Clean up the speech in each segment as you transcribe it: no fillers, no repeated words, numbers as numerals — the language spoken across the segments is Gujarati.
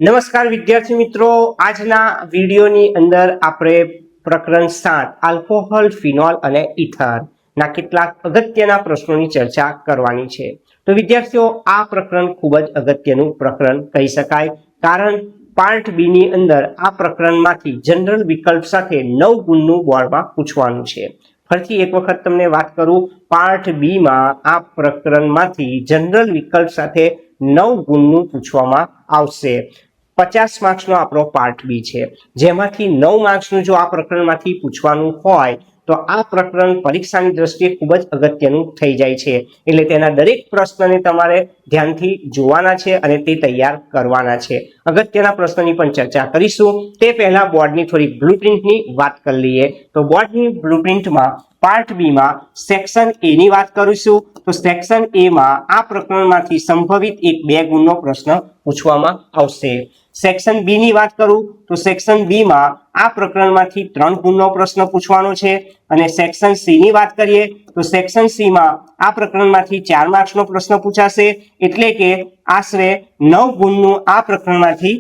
નમસ્કાર વિદ્યાર્થી મિત્રો, આજના વિડીયોની અંદર આપણે પ્રકરણ 7 આલ્કોહોલ, ફિનોલ અને ઇથર ના કેટલાક અગત્યના પ્રશ્નોની ચર્ચા કરવાની છે. તો વિદ્યાર્થીઓ, આ પ્રકરણ ખૂબ જ અગત્યનું પ્રકરણ કહી શકાય, કારણ પાર્ટ બી ની અંદર આ પ્રકરણમાંથી જનરલ વિકલ્પ સાથે 9 ગુણનું બોર્ડમાં પૂછવાનું છે. ફરીથી એક વખત તમને વાત કરું, પાર્ટ બી માં આ પ્રકરણમાંથી જનરલ વિકલ્પ સાથે 9 ગુણનું પૂછવામાં આવશે. 50 માર્ક્સનો આપણો પાર્ટ બી છે, જેમાંથી 9 માર્ક્સનું જો આ પ્રકરણમાંથી પૂછવાનું હોય તો આ પ્રકરણ પરીક્ષાની દ્રષ્ટિએ ખૂબ જ અગત્યનું થઈ જાય છે. એટલે તેના દરેક પ્રશ્નને તમારે ધ્યાનથી જોવાના છે અને તે તૈયાર કરવાના છે. અગત્યના પ્રશ્નની પણ ચર્ચા કરીશું. તે પહેલા બોર્ડની થોડી બ્લુપ્રિન્ટની વાત કરી લઈએ. તો બોર્ડની બ્લુપ્રિન્ટમાં પાર્ટ બી માં સેક્શન એ ની વાત કરીશું. તો સેક્શન એ માં આ પ્રકરણમાંથી સંભવિત 2 ગુણનો પ્રશ્ન પૂછવામાં આવશે. સેક્શન બી ની વાત કરું તો સેક્શન બી માં આ પ્રકરણમાંથી 3 ગુણનો પ્રશ્ન પૂછવાનો છે. અને સેક્શન સી ની વાત કરીએ તો સેક્શન સી માં આ પ્રકરણમાંથી 4 માર્ક્સનો પ્રશ્ન પૂછાશે. એટલે કે આશરે 9 ગુણનું આ પ્રકરણમાંથી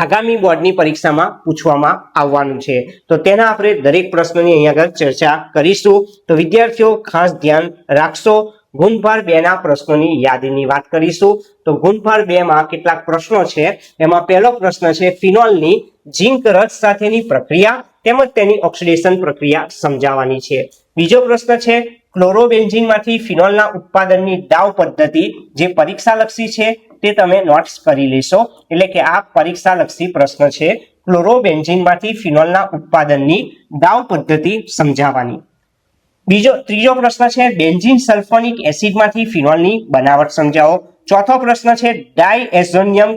આગામી બોર્ડની પરીક્ષામાં પૂછવામાં આવવાનું છે. તો તેના આપણે દરેક પ્રશ્નની અહીંયા આગળ ચર્ચા કરીશું. તો વિદ્યાર્થીઓ ખાસ ધ્યાન રાખશો. ગુણભાર 2 ના પ્રશ્નોની યાદીની વાત કરીશું. તો ગુણભાર 2 માં કેટલાક પ્રશ્નો છે. એમાં પહેલો પ્રશ્ન છે ફિનોલની ઝિંક રસ સાથેની પ્રક્રિયા તેમજ તેની ઓક્સિડેશન પ્રક્રિયા સમજાવવાની છે. બીજો પ્રશ્ન છે ક્લોરોબેન્ઝીનમાંથી ફિનોલના ઉત્પાદનની દાવ પદ્ધતિ, જે પરીક્ષાલક્ષી છે તે તમે નોટ્સ કરી લેશો. એટલે કે આ પરીક્ષાલક્ષી પ્રશ્ન છે, ક્લોરોબેન્ઝીનમાંથી ફિનોલના ઉત્પાદનની દાવ પદ્ધતિ સમજાવવાની. ત્રીજો પ્રશ્ન છે બેન્ઝીન સલ્ફોનિક એસિડમાંથી ફિનોલની બનાવટ સમજાવો. ચોથો પ્રશ્ન છે ડાયએઝોનિયમ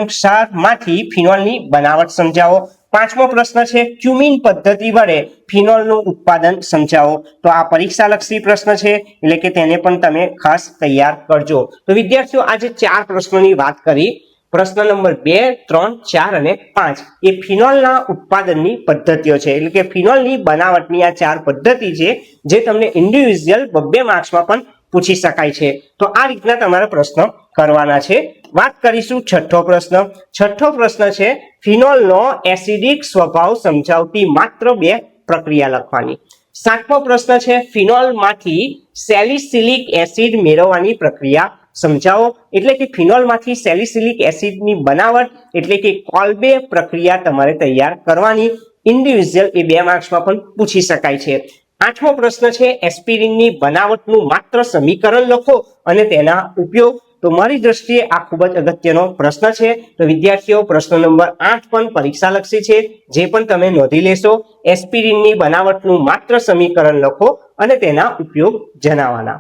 ક્ષારમાંથી ફિનોલની બનાવટ સમજાવો. પાંચમો પ્રશ્ન છે ક્યુમિન પદ્ધતિ વડે ફિનોલનું ઉત્પાદન સમજાવો. તો આ પરીક્ષાલક્ષી પ્રશ્ન છે, એટલે કે તેને પણ તમે ખાસ તૈયાર કરજો. તો વિદ્યાર્થીઓ, આજે 4 પ્રશ્નોની વાત કરી. પ્રશ્ન નંબર 2, 3, 4 અને 5 એ ફિનોલના ઉત્પાદનની પદ્ધતિઓ છે. એટલે કે ફિનોલની બનાવટની આ 4 પદ્ધતિ છે, જે તમને ઇન્ડિવિડ્યુઅલ 2 માર્ક્સમાં પણ પૂછી શકાય છે. તો આ રીતના તમારે પ્રશ્ન કરવાના છે. વાત કરીશું છઠ્ઠો પ્રશ્ન. છઠ્ઠો પ્રશ્ન છે ફિનોલનો એસિડિક સ્વભાવ સમજાવતી માત્ર 2 પ્રક્રિયા લખવાની. સાતમો પ્રશ્ન છે ફિનોલમાંથી સેલિસિલિક એસિડ મેળવવાની પ્રક્રિયા સમજાવો. એટલે કે ફિનોલમાંથી સેલિસિલિક એસિડની બનાવટ એટલે કે કોલ્બે પ્રક્રિયા તમારે તૈયાર કરવાની. ઇન્ડિવિડ્યુઅલ એ 2 માર્ક્સમાં પણ પૂછી શકાય છે. આઠમો પ્રશ્ન છે એસ્પિરિનની બનાવટનું માત્ર સમીકરણ લખો અને તેના ઉપયોગ. તો મારી દ્રષ્ટિએ આ ખૂબ જ અગત્યનો પ્રશ્ન છે. તો વિદ્યાર્થીઓ, પ્રશ્ન નંબર 8 પણ પરીક્ષાલક્ષી છે, જે પણ તમે નોંધી લેશો. એસ્પિરિનની બનાવટનું માત્ર સમીકરણ લખો અને તેના ઉપયોગ જણાવવાના.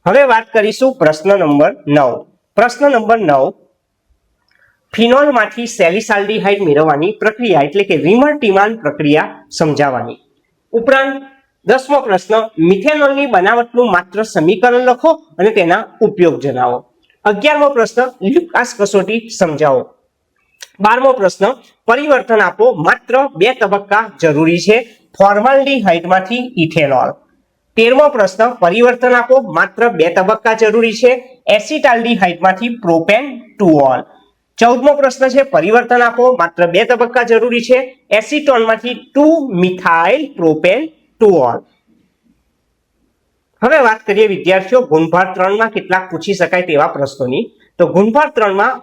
હવે વાત કરીશું પ્રશ્ન નંબર 9. પ્રશ્ન નંબર 9 ફિનોલમાંથી સેલિસાલ્ડિહાઇડ મેળવવાની પ્રક્રિયા એટલે કે વીમર-ટીમાન પ્રક્રિયા સમજાવવાની. ઉપરાંત 10મો પ્રશ્ન મિથેનોલની બનાવટનું માત્ર સમીકરણ લખો અને તેના ઉપયોગ જણાવો. 11મો પ્રશ્ન લ્યુકાસ કસોટી સમજાવો. 12મો પ્રશ્ન પરિવર્તન આપો, માત્ર 2 તબક્કા જરૂરી છે, ફોર્માલ્ડિહાઇડમાંથી ઇથેનોલ. 13મો પ્રશ્ન પરિવર્તન આપો, માત્ર 2 તબક્કા જરૂરી છે, એસિટાલ્ડિહાઇડમાંથી પ્રોપેન ટુ ઓલ. 14મો પ્રશ્ન છે પરિવર્તન આપો, માત્ર 2 તબક્કા જરૂરી છે, એસિટોનમાંથી 2 મિથાઇલ પ્રોપેન ટુ ઓલ. હવે વાત કરીએ વિદ્યાર્થીઓ ગુણભાર 3 માં કેટલાક પૂછી શકાય તેવા પ્રશ્નોની. તો ગુણભાર 3 માં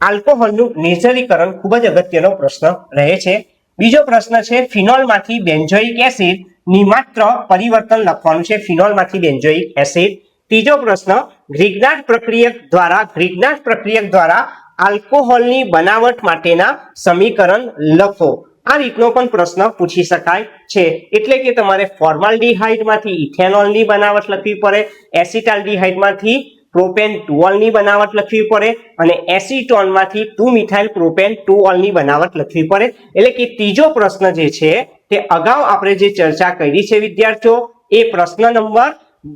આલ્કોહોલનું નિર્જલીકરણ ખૂબ જ અગત્યનો પ્રશ્ન રહે છે. બીજો પ્રશ્ન છે ફિનોલમાંથી બેન્ઝોઇક એસિડ ની માત્ર પરિવર્તન લખવાનું છે, ફિનોલમાંથી બેન્ઝોઇક એસિડ. ત્રીજો પ્રશ્ન ગ્રિગ્નાર્ડ પ્રક્રિયક દ્વારા આલ્કોહોલની બનાવટ માટેના સમીકરણ લખો. આ રીતનો પણ પ્રશ્ન પૂછી શકાય છે. એટલે કે તમારે ફોર્માલ્ડિહાઇડમાંથી ઇથેનોલની બનાવટ લખવી પડે, એસિટાલ્ડિહાઇડમાંથી પ્રોપેન ટુ ઓલની બનાવટ લખવી પડે અને એસિટોનમાંથી 2 મિથાઇલ પ્રોપેન ટુ ઓલની બનાવટ લખવી પડે. એટલે કે ત્રીજો પ્રશ્ન જે છે તે અગાઉ આપણે જે ચર્ચા કરી છે વિદ્યાર્થીઓ, એ પ્રશ્ન નંબર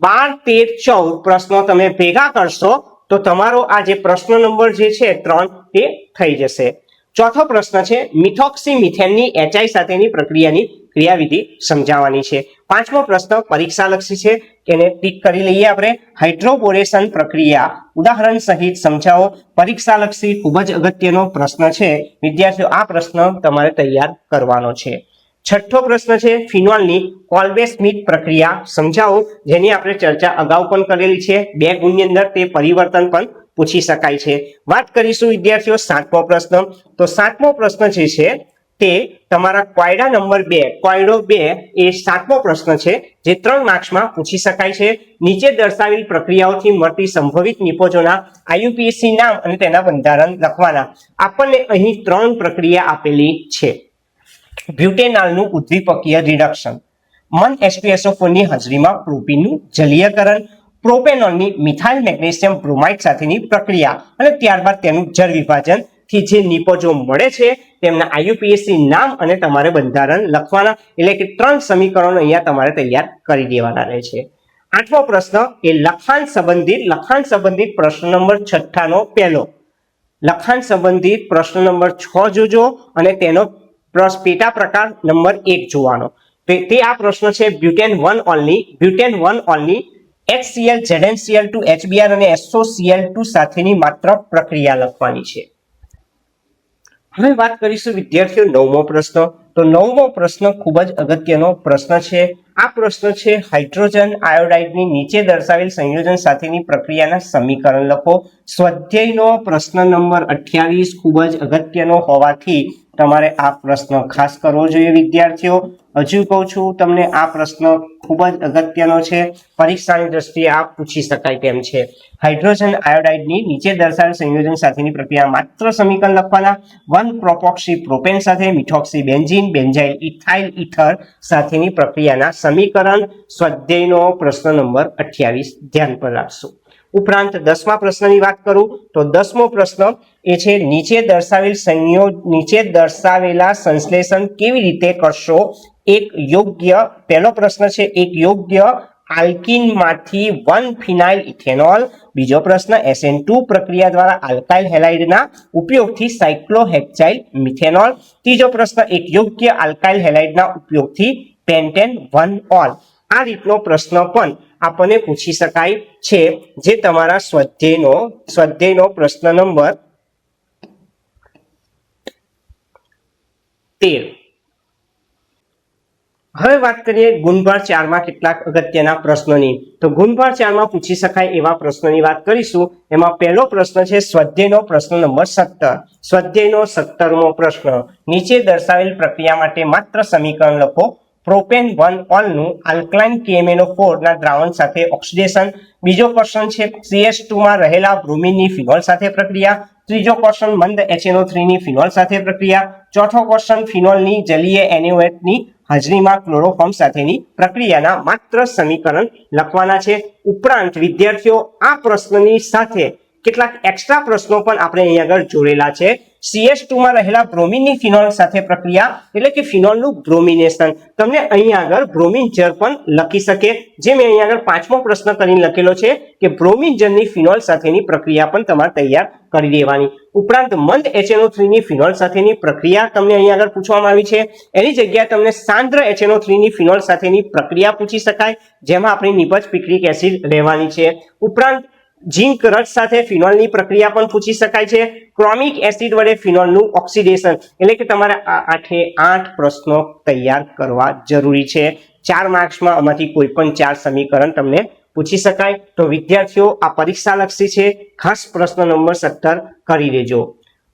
12, 13, 14 પ્રશ્નો તમે ભેગા કરશો તો તમારો આ જે પ્રશ્ન નંબર જે છે 3 તે થઈ જશે. ચોથો પ્રશ્ન છે મિથોક્સી મિથેનની HI સાથેની પ્રક્રિયાની ક્રિયાવિધિ સમજાવવાની છે। પાંચમો પ્રશ્ન પરીક્ષાલક્ષી છે, એને ટીક કરી લઈએ આપણે। હાઇડ્રોબોરેશન પ્રક્રિયા ઉદાહરણ સહિત સમજાવો। પરીક્ષાલક્ષી ખૂબ જ અગત્યનો પ્રશ્ન છે વિદ્યાર્થીઓ, આ પ્રશ્ન તમારે તૈયાર કરવાનો છે। છઠ્ઠો પ્રશ્ન છે ફિનોલની કોલ્બે સ્મિથ પ્રક્રિયા સમજાવો, જેની આપણે ચર્ચા અગાઉ પણ કરેલી છે। 2 ગુણની અંદર તે પરિવર્તન પણ પૂછી શકાય છે। વાત કરીશું વિદ્યાર્થીઓ સાતમો પ્રશ્ન। તો સાતમો પ્રશ્ન જે છે તે તમારા કોયડા નંબર 2 કોયડો 2 એ સાતમો પ્રશ્ન છે, જે 3 માર્ક્સમાં પૂછી શકાય છે। નીચે દર્શાવેલ પ્રક્રિયાઓથી મળતી સંભવિત નિપજોના આઈયુપીએસસી નામ અને તેના બંધારણ લખવાના। આપણને અહીં 3 પ્રક્રિયા આપેલી છે। બ્યુટેનાલનું ઉદ્દીપકીય રિડક્શન, મન H2SO4 ની હાજરીમાં પ્રોપીનનું જલીયકરણ, પ્રોપેનોલની મિથાઇલ મેગ્નેશિયમ બ્રોમાઇડ સાથેની પ્રક્રિયા અને ત્યારબાદ તેનું જળ વિભાજન થી જે નિપજો મળે છે તેમના આઈયુપીએસસી નામ અને તમારે બંધારણ લખવાના। એટલે કે 3 સમીકરણો અહીંયા તમારે તૈયાર કરી દેવાના રહે છે। આઠમો પ્રશ્ન એ લખાણ સંબંધિત પ્રશ્ન નંબર 6 નો પહેલો લખાણ સંબંધિત પ્રશ્ન નંબર 6 જોજો અને તેનો પેટા પ્રકાર નંબર 1 જોવાનો। તે આ પ્રશ્ન છે butane 1 only HCl ZnCl2 HBr અને SOCl2 સાથેની માત્ર પ્રક્રિયા લખવાની છે। હવે વાત કરીશું વિદ્યાર્થીઓ નવમો પ્રશ્ન। તો નવમો પ્રશ્ન ખૂબ જ અગત્યનો પ્રશ્ન છે। આ પ્રશ્ન છે હાઇડ્રોજન આયોડાઇડની નીચે દર્શાવેલ સંયોજન સાથેની પ્રક્રિયાના સમીકરણ લખો। સ્વાધ્યાયનો પ્રશ્ન નંબર 28 ખૂબ જ અગત્યનો હોવાથી તમારે આ પ્રશ્ન ખાસ કરવો જોઈએ વિદ્યાર્થીઓ। હજુ કહું છું તમને આ પ્રશ્ન ખૂબ જ અગત્યનો છે, પરીક્ષાની દ્રષ્ટિએ આ પૂછી શકાય તેમ છે। હાઇડ્રોજન આયોડાઇડની નીચે દર્શાવેલ સંયોજન સાથેની પ્રક્રિયા માત્ર સમીકરણ લખવાના। 1 પ્રોપોક્સી પ્રોપેન સાથે methoxy benzene benzyl ethyl ether સાથેની પ્રક્રિયાના સમીકરણ। સ્વાધ્યાયનો પ્રશ્ન નંબર 28 ધ્યાન પર રાખશો। ઉપરાંત 10મા પ્રશ્નની વાત કરું તો 10મો પ્રશ્ન એ છે નીચે દર્શાવેલા સંશ્લેષણ કેવી રીતે કરશો। પહેલો પ્રશ્ન છે એક યોગ્ય આલ્કીનમાંથી 1 ફિનાઇલ ઇથેનોલ। બીજો પ્રશ્ન SN2 પ્રક્રિયા દ્વારા આલ્કાઇલ હેલાઇડના ઉપયોગથી સાયક્લોહેક્સાઇલ મિથેનોલ। ત્રીજો પ્રશ્ન એક યોગ્ય આલ્કાઇલ હેલાઇડના ઉપયોગથી પેન્ટેન 1 ઓલ। આ રીતનો પ્રશ્ન પણ આપણને પૂછી શકાય છે, જે તમારા સ્વાધ્યાયનો પ્રશ્ન નંબર 13। હવે વાત કરીએ ગુણભાર 4 માં કેટલાક અગત્યના પ્રશ્નોની। તો ગુણભાર 4 માં પૂછી શકાય એવા પ્રશ્નોની વાત કરીશું। એમાં પહેલો પ્રશ્ન છે સ્વાધ્યાયનો પ્રશ્ન નંબર 17। સ્વાધ્યાયનો 17મો પ્રશ્ન નીચે દર્શાવેલ પ્રક્રિયા માટે માત્ર સમીકરણ લખો। પ્રોપેન 1 ઓલનું આલ્કલાઇન KMnO4 ના દ્રાવણ સાથે ઓક્સિડેશન। બીજો ક્વેશ્ચન છે CH2 માં રહેલા બ્રોમિનની ફિનોલ સાથે પ્રક્રિયા। ત્રીજો ક્વેશ્ચન મંદ HNO3 ની ફિનોલ સાથે પ્રક્રિયા। ચોથો ક્વેશ્ચન ફિનોલની જલીય NaOH ની હાજરીમાં ક્લોરોફોર્મ સાથેની પ્રક્રિયાના માત્ર સમીકરણ લખવાના છે। ઉપરાંત વિદ્યાર્થીઓ આ પ્રશ્નની સાથે કેટલાક એક્સ્ટ્રા પ્રશ્નો પણ આપણે અહીંયા આગળ જોડેલા છે। CH2 માં રહેલા બ્રોમિનની ફિનોલ સાથે પ્રક્રિયા એટલે કે ફિનોલનું બ્રોમિનેશન। તમને અહીંયા આગળ બ્રોમિન જળ પણ લખી શકે, જે મેં અહીંયા આગળ 5મો પ્રશ્ન કરીને લખેલો છે કે બ્રોમિન જળની ફિનોલ સાથેની પ્રક્રિયા પણ તમારે તૈયાર કરી દેવાની। ઉપરાંત મંદ HNO3 ની ફિનોલ સાથેની પ્રક્રિયા તમને અહીંયા આગળ પૂછવામાં આવી છે, એની જગ્યાએ તમને સાંદ્ર HNO3 ની ફિનોલ સાથેની પ્રક્રિયા પૂછી શકાય, જેમાં આપણી નિપજ પિક્રિક એસિડ રહેવાની છે। ઉપરાંત ઝિંક રસ સાથે ફિનોલની પ્રક્રિયા પણ પૂછી શકાય છે। ક્રોમિક એસિડ વડે ફિનોલનું ઓક્સિડેશન, એટલે કે તમારે આ 8 પ્રશ્નો તૈયાર કરવા જરૂરી છે। 4 માર્ક્સમાં આમાંથી કોઈ પણ 4 સમીકરણ તમને પૂછી શકાય। તો વિદ્યાર્થીઓ આ પરીક્ષાલક્ષી છે, ખાસ પ્રશ્ન નંબર 17 કરી લેજો।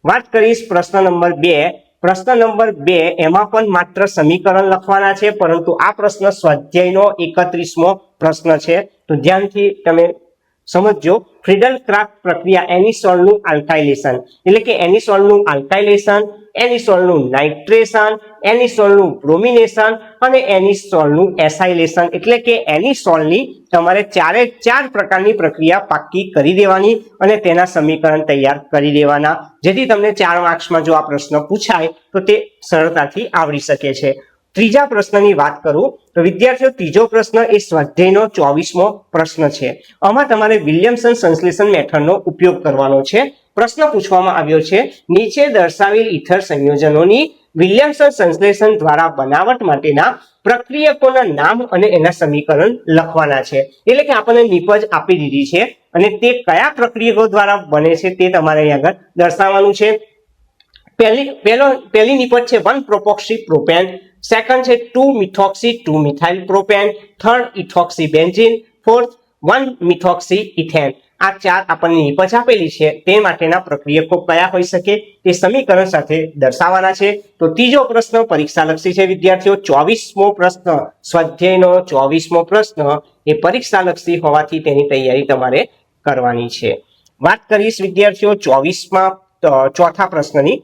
વાત કરીશ પ્રશ્ન નંબર 2। પ્રશ્ન નંબર 2 એમાં પણ માત્ર સમીકરણ લખવાના છે, પરંતુ આ પ્રશ્ન સ્વાધ્યાયનો 31મો પ્રશ્ન છે, તો ધ્યાનથી તમે સમજો। ફ્રીડલ ક્રાફ્ટ પ્રક્રિયા એનિસોલનું આલ્કાઇલેશન, એટલે કે એનિસોલનું આલ્કાઇલેશન, એનિસોલનું નાઇટ્રેશન, એનિસોલનું બ્રોમિનેશન અને એનિસોલનું એસાઇલેશન, એટલે કે એનિસોલની તમારે 4 પ્રકારની પ્રક્રિયા પાક્કી કરી દેવાની અને તેના સમીકરણ તૈયાર કરી દેવાના, જેથી તમને 4 માર્ક્સમાં જો આ પ્રશ્ન પૂછાય તો તે સરળતાથી આવડી શકે છે। ત્રીજા પ્રશ્નની વાત કરું તો વિદ્યાર્થીઓ ત્રીજો પ્રશ્ન એ સ્વાધ્યાયનો 24મો પ્રશ્ન છે। આમાં તમારે વિલિયમસન સંશ્લેષણ મેથડનો ઉપયોગ કરવાનો છે। પ્રશ્ન પૂછવામાં આવ્યો છે નીચે દર્શાવેલ ઇથર સંયોજનોની વિલિયમસન સંશ્લેષણ દ્વારા બનાવટ માટેના પ્રક્રિયકોના નામ અને એના સમીકરણ લખવાના છે. એટલે કે આપણને નિપજ આપી દીધી છે અને તે કયા પ્રક્રિયકો દ્વારા બને છે તે તમારે અહીં આગળ દર્શાવવાનું છે. પહેલી નિપજ છે 1 પ્રોપોક્સી પ્રોપેન, સેકન્ડ છે 2 methoxy 2 methyl propane, third ethoxy benzene, fourth 1 methoxy ethane. આ ચાર આપણને નિપજ આપેલી છે તે માટેના પ્રક્રિયકો કયા હોઈ શકે તે સમીકરણ સાથે દર્શાવવાના છે. તો ત્રીજો પ્રશ્ન પરીક્ષાલક્ષી છે વિદ્યાર્થીઓ. 24મો પ્રશ્ન સ્વાધ્યાયનો 24મો પ્રશ્ન એ પરીક્ષાલક્ષી હોવાથી તેની તૈયારી તમારે કરવાની છે. વાત કરીશ વિદ્યાર્થીઓ 24માં ચોથા પ્રશ્નની.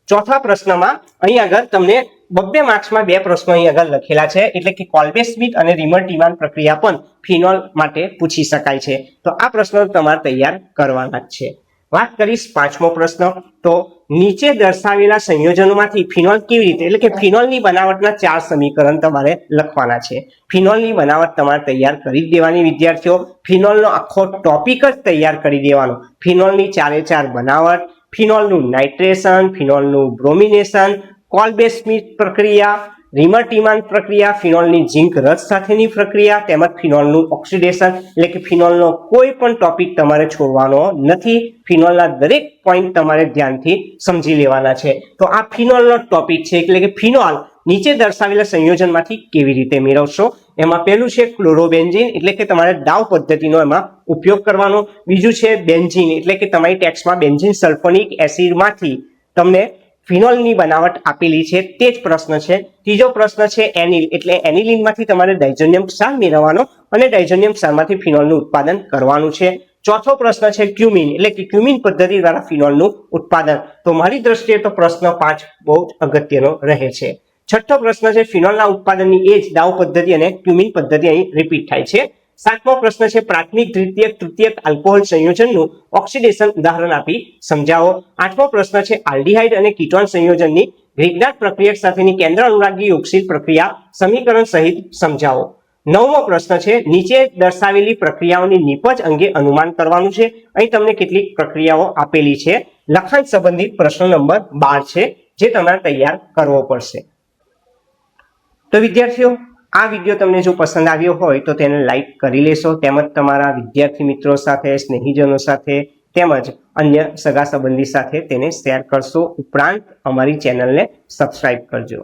ચોથા પ્રશ્નમાં અહીં આગળ તમને 2 માર્ક્સમાં 2 પ્રશ્નો અહીં આગળ લખેલા છે. એટલે કે કોલ્બે સ્મિથ અને રિમર-ટીમાન પ્રક્રિયા પણ ફિનોલ માટે પૂછી શકાય છે. તો આ પ્રશ્નો તમારે તૈયાર કરવાના જ છે. વાત કરીશ 5મો પ્રશ્ન. તો નીચે દર્શાવેલા સંયોજનોમાંથી ફિનોલ કેવી રીતે, એટલે કે ફિનોલની બનાવટના 4 સમીકરણ તમારે લખવાના છે. ફિનોલની બનાવટ તમારે તૈયાર કરી દેવાની વિદ્યાર્થીઓ. ફિનોલનો આખો ટોપિક જ તૈયાર કરી દેવાનો. ફિનોલની 4 બનાવટ, ફિનોલનું નાઇટ્રેશન, ફિનોલનું બ્રોમિનેશન, કોલ્બે સ્મિથ પ્રક્રિયા, રિમર-ટીમાન પ્રક્રિયા, ફિનોલની ઝિંક રસ સાથેની પ્રક્રિયા તેમજ ફિનોલનું ઓક્સિડેશન. એટલે કે ફિનોલનો કોઈ પણ ટોપિક તમારે છોડવાનો નથી. ફિનોલના દરેક પોઈન્ટ તમારે ધ્યાનથી સમજી લેવાના છે. તો આ ફિનોલનો ટોપિક છે. એટલે કે ફિનોલ નીચે દર્શાવેલા સંયોજનમાંથી કેવી રીતે મેળવશો. એમાં પહેલું છે ક્લોરોબેન્ઝીન, એટલે કે તમારે ડાઉ પદ્ધતિનો એમાં ઉપયોગ કરવાનો. બીજું છે બેન્ઝીન, એટલે કે તમારી ટેક્સ્ટમાં બેન્ઝીન સલ્ફોનિક એસિડમાંથી તમને ફિનોલની બનાવટ આપેલી છે તે જ પ્રશ્ન છે. ત્રીજો પ્રશ્ન છે એનિલ, એટલે એનિલિનમાંથી તમારે ડાયઝોનિયમ ક્ષાર મેળવવાનો અને ડાયઝોનિયમ ક્ષારમાંથી ફિનોલનું ઉત્પાદન કરવાનું છે. ચોથો પ્રશ્ન છે ક્યુમિન, એટલે કે ક્યુમિન પદ્ધતિ દ્વારા ફિનોલનું ઉત્પાદન. તો મારી દ્રષ્ટિએ તો પ્રશ્ન 5 બહુ જ અગત્યનો રહે છે. છઠ્ઠો પ્રશ્ન છે ફિનોલના ઉત્પાદનની એજ ડાઉ પદ્ધતિ અને ક્યુમિન પદ્ધતિ અહીં રિપીટ થાય છે. 7મો પ્રશ્ન છે પ્રાથમિક, દ્વિતીયક, તૃતીયક આલ્કોહોલ સંયોજનનું ઓક્સિડેશન ઉદાહરણ આપી સમજાવો. 8મો પ્રશ્ન છે આલ્ડીહાઇડ અને કીટોન સંયોજનની ગ્રિગ્નાર્ડ પ્રક્રિયક સાથેની કેન્દ્ર અનુરાગી યોગશીલ પ્રક્રિયા સમીકરણ સહિત સમજાવો. 9મો પ્રશ્ન છે નીચે દર્શાવેલી પ્રક્રિયાઓની નિપજ અંગે અનુમાન કરવાનું છે. અહીં તમને કેટલીક પ્રક્રિયાઓ આપેલી છે. લખાણ સંબંધિત પ્રશ્ન નંબર 12 છે જે તમારે તૈયાર કરવો પડશે. તો વિદ્યાર્થીઓ, આ વિડીયો તમને જો પસંદ આવ્યો હોય તો તેને લાઈક કરી લેશો, તેમજ તમારા વિદ્યાર્થી મિત્રો સાથે, સ્નેહીજનો સાથે તેમજ અન્ય સગા સંબંધી સાથે તેને શેર કરશો. ઉપરાંત અમારી ચેનલને સબસ્ક્રાઇબ કરજો.